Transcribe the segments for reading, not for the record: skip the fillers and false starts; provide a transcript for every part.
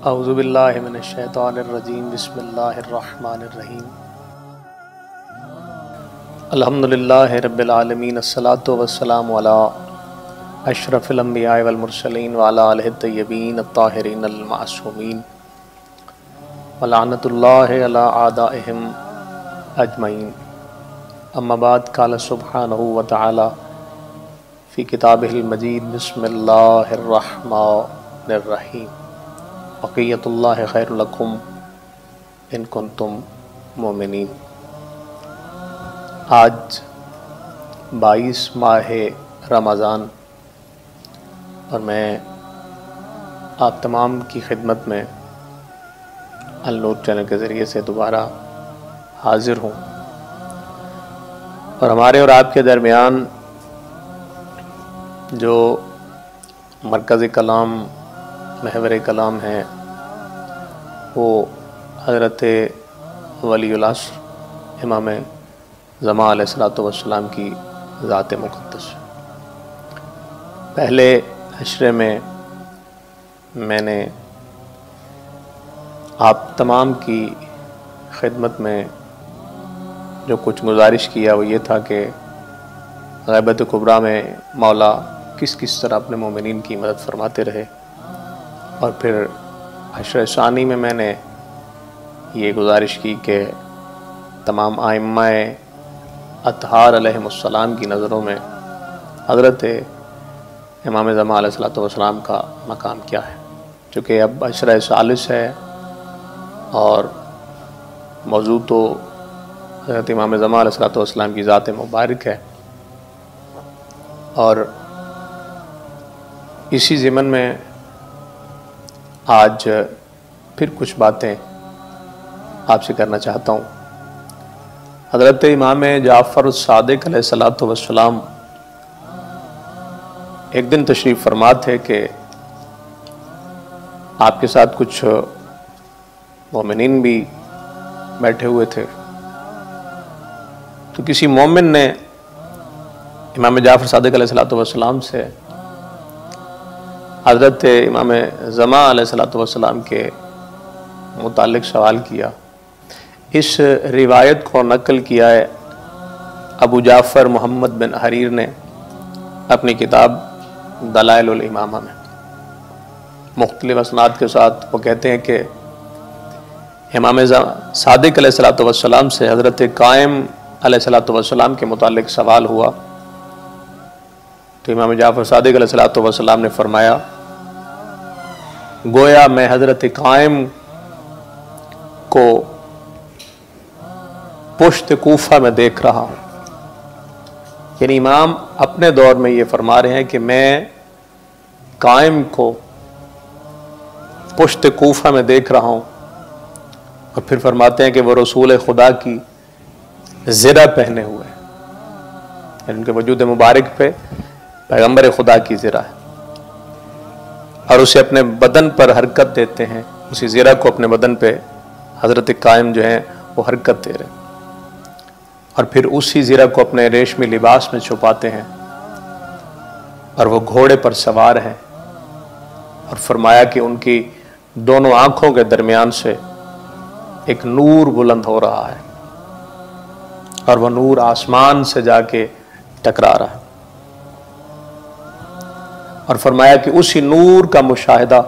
اعوذ باللہ من الشیطان الرجیم بسم اللہ الرحمن الرحیم الحمدللہ رب العالمین الصلاۃ والسلام علی اشرف الانبیاء والمرسلین وعلی آلہ الطیبین الطاہرین المعصومین ولعنۃ اللہ علی اعدائہم اجمعین اما بعد قال سبحانہ وتعالی فی کتابہ المجید بسم اللہ الرحمن الرحیم بقیت اللہ خیر لکم ان کنتم مومنین۔ آج 22 ماہ رمضان اور میں آپ تمام کی خدمت میں النور چینل کے ذریعے سے دوبارہ حاضر ہوں، اور ہمارے اور آپ کے درمیان جو مرکزی کلام محور کلام ہے وہ حضرت ولی العصر امام زمان علیہ السلام کی ذات مقدس۔ پہلے عشرے میں نے آپ تمام کی خدمت میں جو کچھ گزارش کیا وہ یہ تھا کہ غیبت کبریٰ میں مولا کس کس طرح اپنے مومنین کی مدد فرماتے رہے، اور پھر عشرہ ثانی میں نے یہ گزارش کی کہ تمام ائمہ اطہار علیہم السلام کی نظروں میں حضرت امام زمان علیہ السلام کا مقام کیا ہے۔ چونکہ اب عشرہ ثالث ہے اور موضوع تو حضرت امام زمان علیہ السلام کی ذات مبارک ہے، اور اسی ضمن میں آج پھر کچھ باتیں آپ سے کرنا چاہتا ہوں۔ حضرت امام جعفر الصادق علیہ السلام ایک دن تشریف فرما تھے کہ آپ کے ساتھ کچھ مومنین بھی بیٹھے ہوئے تھے، تو کسی مومن نے امام جعفر صادق علیہ السلام سے حضرت امام زمان علیہ السلام کے متعلق سوال کیا۔ اس روایت کو نقل کیا ہے ابو جعفر محمد بن حریر نے اپنی کتاب دلائل الامامہ میں، مختلف اسناد کے ساتھ۔ وہ کہتے ہیں کہ امام صادق علیہ السلام سے حضرت قائم علیہ السلام کے متعلق سوال ہوا، تو امام جعفر صادق علیہ السلام نے فرمایا، گویا میں حضرت قائم کو پشت کوفہ میں دیکھ رہا ہوں۔ یعنی امام اپنے دور میں یہ فرما رہے ہیں کہ میں قائم کو پشت کوفہ میں دیکھ رہا ہوں، اور پھر فرماتے ہیں کہ وہ رسول خدا کی زرہ پہنے ہوئے ہیں، یعنی ان کے وجود مبارک پہ پیغمبر خدا کی زرہ ہے، اور اسے اپنے بدن پر حرکت دیتے ہیں، اسی زرہ کو اپنے بدن پہ حضرت قائم جو ہیں وہ حرکت دے رہے ہیں، اور پھر اسی زرہ کو اپنے ریشمی لباس میں چھپاتے ہیں، اور وہ گھوڑے پر سوار ہیں، اور فرمایا کہ ان کی دونوں آنکھوں کے درمیان سے ایک نور بلند ہو رہا ہے، اور وہ نور آسمان سے جا کے ٹکرا رہا ہے، اور فرمایا کہ اسی نور کا مشاہدہ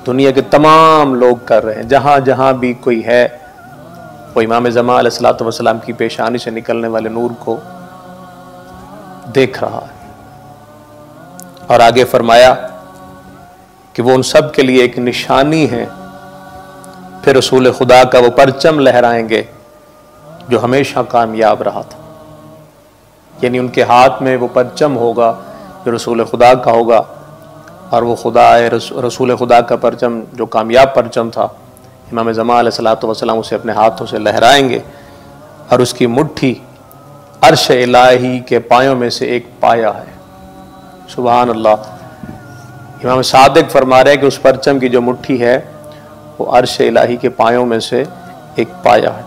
دنیا کے تمام لوگ کر رہے ہیں، جہاں جہاں بھی کوئی ہے وہ امام زمان علیہ السلام کی پیشانی سے نکلنے والے نور کو دیکھ رہا ہے۔ اور آگے فرمایا کہ وہ ان سب کے لیے ایک نشانی ہے، پھر رسول خدا کا وہ پرچم لہرائیں گے جو ہمیشہ کامیاب رہا تھا، یعنی ان کے ہاتھ میں وہ پرچم ہوگا جو رسول خدا کا ہوگا، اور وہ رسول خدا کا پرچم جو کامیاب پرچم تھا، امام زمان علیہ الصلوۃ والسلام اسے اپنے ہاتھوں سے لہرائیں گے، اور اس کی مٹھی عرش الہی کے پایوں میں سے ایک پایا ہے۔ سبحان اللہ۔ امام صادق فرما رہے ہیں کہ اس پرچم کی جو مٹھی ہے وہ عرش الہی کے پایوں میں سے ایک پایا ہے،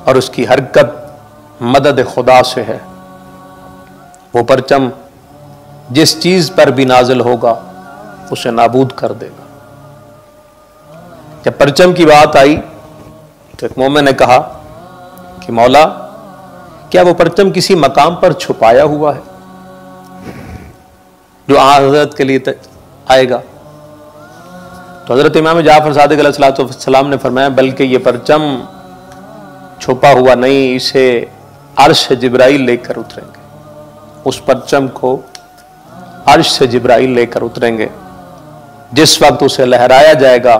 اور اس کی حرکت مدد خدا سے ہے۔ وہ پرچم جس چیز پر بھی نازل ہوگا اسے نابود کر دے گا۔ جب پرچم کی بات آئی تو ایک مومن نے کہا کہ مولا، کیا وہ پرچم کسی مقام پر چھپایا ہوا ہے جو حضرت کے لیے آئے گا؟ تو حضرت امام جعفر صادق علیہ السلام نے فرمایا بلکہ یہ پرچم چھپا ہوا نہیں، اسے عرش سے جبرائیل لے کر اتریں گے۔ اس پرچم کو عرش سے جبرائیل لے کر اتریں گے۔ جس وقت اسے لہرایا جائے گا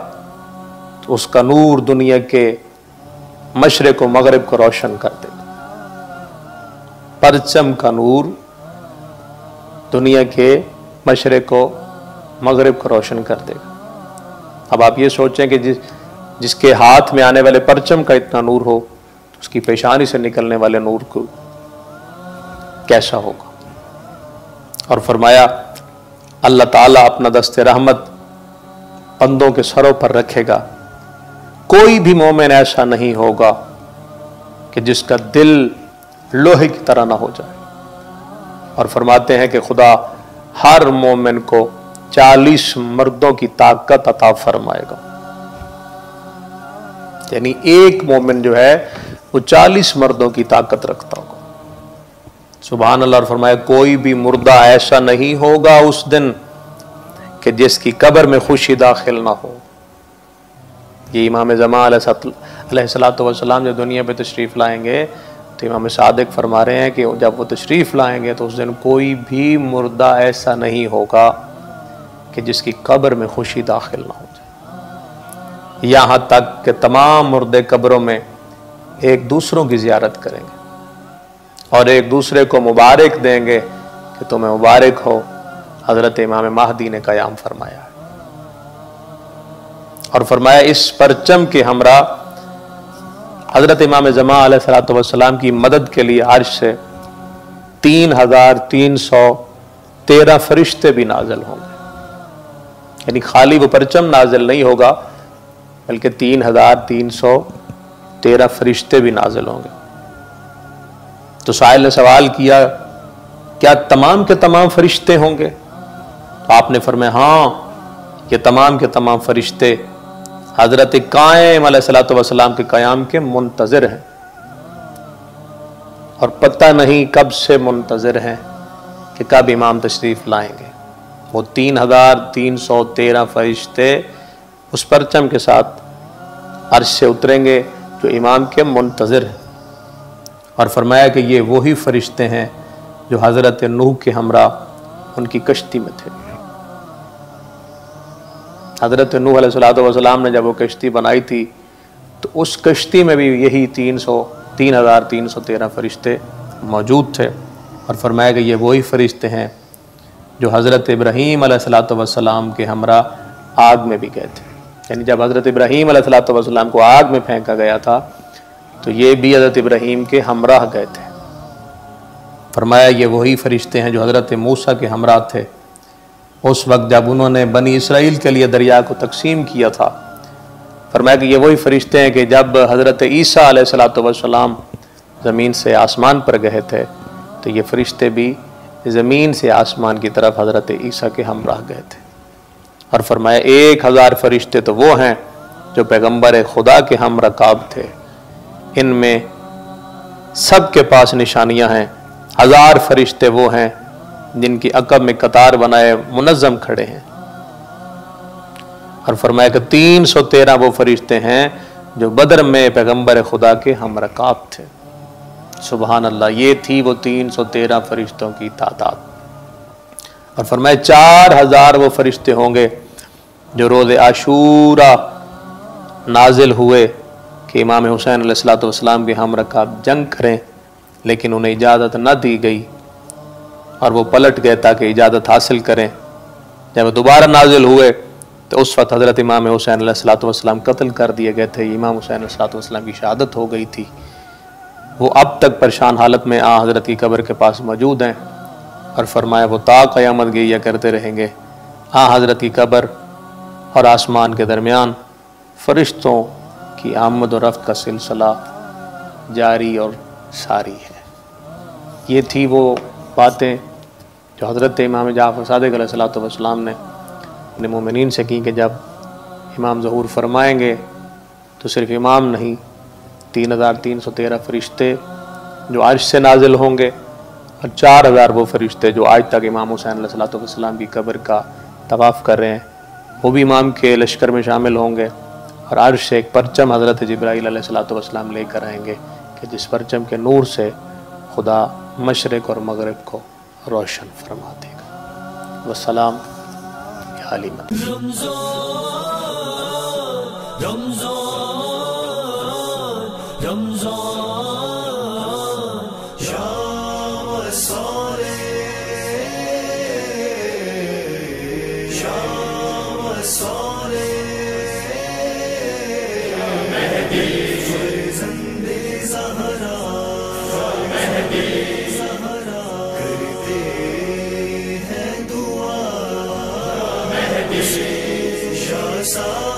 تو اس کا نور دنیا کے مشرق و مغرب کو روشن کر دے گا۔ پرچم کا نور دنیا کے مشرق و مغرب کو روشن کر دے گا۔ اب آپ یہ سوچیں کہ جس کے ہاتھ میں آنے والے پرچم کا اتنا نور ہو تو اس کی پیشانی سے نکلنے والے نور کو کیسا ہوگا۔ اور فرمایا اللہ تعالیٰ اپنا دست رحمت بندوں کے سروں پر رکھے گا، کوئی بھی مومن ایسا نہیں ہوگا کہ جس کا دل لوہے کی طرح نہ ہو جائے۔ اور فرماتے ہیں کہ خدا ہر مومن کو 40 مردوں کی طاقت عطا فرمائے گا، یعنی ایک مومن جو ہے وہ 40 مردوں کی طاقت رکھتا ہوگا۔ سبحان اللہ۔ اور فرمایا کوئی بھی مردہ ایسا نہیں ہوگا اس دن کہ جس کی قبر میں خوشی داخل نہ ہو۔ یہ امام زمان علیہ الصلوۃ والسلام جب دنیا پہ تشریف لائیں گے تو امام صادق فرما رہے ہیں کہ جب وہ تشریف لائیں گے تو اس دن کوئی بھی مردہ ایسا نہیں ہوگا کہ جس کی قبر میں خوشی داخل نہ ہو جائے، یہاں تک کہ تمام مردے قبروں میں ایک دوسروں کی زیارت کریں گے اور ایک دوسرے کو مبارک دیں گے کہ تمہیں مبارک ہو، حضرت امام مہدی نے قیام فرمایا ہے۔ اور فرمایا اس پرچم کے ہمراہ حضرت امام زمان علیہ الصلوۃ والسلام کی مدد کے لیے عرش سے 3313 فرشتے بھی نازل ہوں گے، یعنی خالی وہ پرچم نازل نہیں ہوگا بلکہ 3313 فرشتے بھی نازل ہوں گے۔ تو سائل نے سوال کیا کیا تمام کے تمام فرشتے ہوں گے؟ تو آپ نے فرمایا ہاں، یہ تمام کے تمام فرشتے حضرت قائم علیہ الصلوۃ والسلام کے قیام کے منتظر ہیں، اور پتہ نہیں کب سے منتظر ہیں کہ کب امام تشریف لائیں گے۔ وہ 3313 فرشتے اس پرچم کے ساتھ عرش سے اتریں گے جو امام کے منتظر ہیں۔ اور فرمایا کہ یہ وہی فرشتے ہیں جو حضرت نوح کے ہمراہ ان کی کشتی میں تھے۔ حضرت نوح علیہ السلام نے جب وہ کشتی بنائی تھی تو اس کشتی میں بھی یہی 3313 فرشتے موجود تھے۔ اور فرمایا کہ یہ وہی فرشتے ہیں جو حضرت ابراہیم علیہ السلام کے ہمراہ آگ میں بھی گئے تھے، یعنی جب حضرت ابراہیم علیہ السلام کو آگ میں پھینکا گیا تھا تو یہ بھی حضرت ابراہیم کے ہمراہ گئے تھے۔ فرمایا یہ وہی فرشتے ہیں جو حضرت موسیٰ کے ہمراہ تھے اس وقت جب انہوں نے بنی اسرائیل کے لیے دریا کو تقسیم کیا تھا۔ فرمایا کہ یہ وہی فرشتے ہیں کہ جب حضرت عیسیٰ علیہ السلام زمین سے آسمان پر گئے تھے تو یہ فرشتے بھی زمین سے آسمان کی طرف حضرت عیسیٰ کے ہمراہ گئے تھے۔ اور فرمایا 1000 فرشتے تو وہ ہیں جو پیغمبر خدا کے ہم رکاب تھے، ان میں سب کے پاس نشانیاں ہیں۔ 1000 فرشتے وہ ہیں جن کی عقب میں قطار بنائے منظم کھڑے ہیں۔ اور فرمایا کہ 313 وہ فرشتے ہیں جو بدر میں پیغمبر خدا کے ہم رکاب تھے۔ سبحان اللہ، یہ تھی وہ 313 فرشتوں کی تعداد۔ اور فرمایا 4000 وہ فرشتے ہوں گے جو روز عاشورہ نازل ہوئے کہ امام حسین علیہ السلام کے ہم رکاب جنگ کریں، لیکن انہیں اجازت نہ دی گئی اور وہ پلٹ گئے تاکہ اجازت حاصل کریں۔ جب دوبارہ نازل ہوئے تو اس وقت حضرت امام حسین علیہ السلام قتل کر دیے گئے تھے۔ امام حسین علیہ السلام کی شہادت ہو گئی تھی۔ وہ اب تک پریشان حالت میں حضرت کی قبر کے پاس موجود ہیں، اور فرمایا وہ تا قیامت گیا کرتے رہیں گے۔ حضرت کی قبر اور آسمان کے درمیان فرشتوں کی آمد و رفت کا سلسلہ جاری اور ساری ہے۔ یہ تھی وہ باتیں جو حضرت امام جعفر صادق علیہ السلام نے اپنے مومنین سے کی کہ جب امام ظہور فرمائیں گے تو صرف امام نہیں، 3313 فرشتے جو عرش سے نازل ہوں گے، اور 4000 وہ فرشتے جو آج تک امام حسین علیہ السلام کی قبر کا طواف کر رہے ہیں، وہ بھی امام کے لشکر میں شامل ہوں گے، اور عرش سے ایک پرچم حضرت جبرائیل علیہ السلام لے کر آئیں گے کہ جس پرچم کے نور سے خدا مشرق اور مغرب کو روشن فرما دے گا۔ والسلام یا علی Shah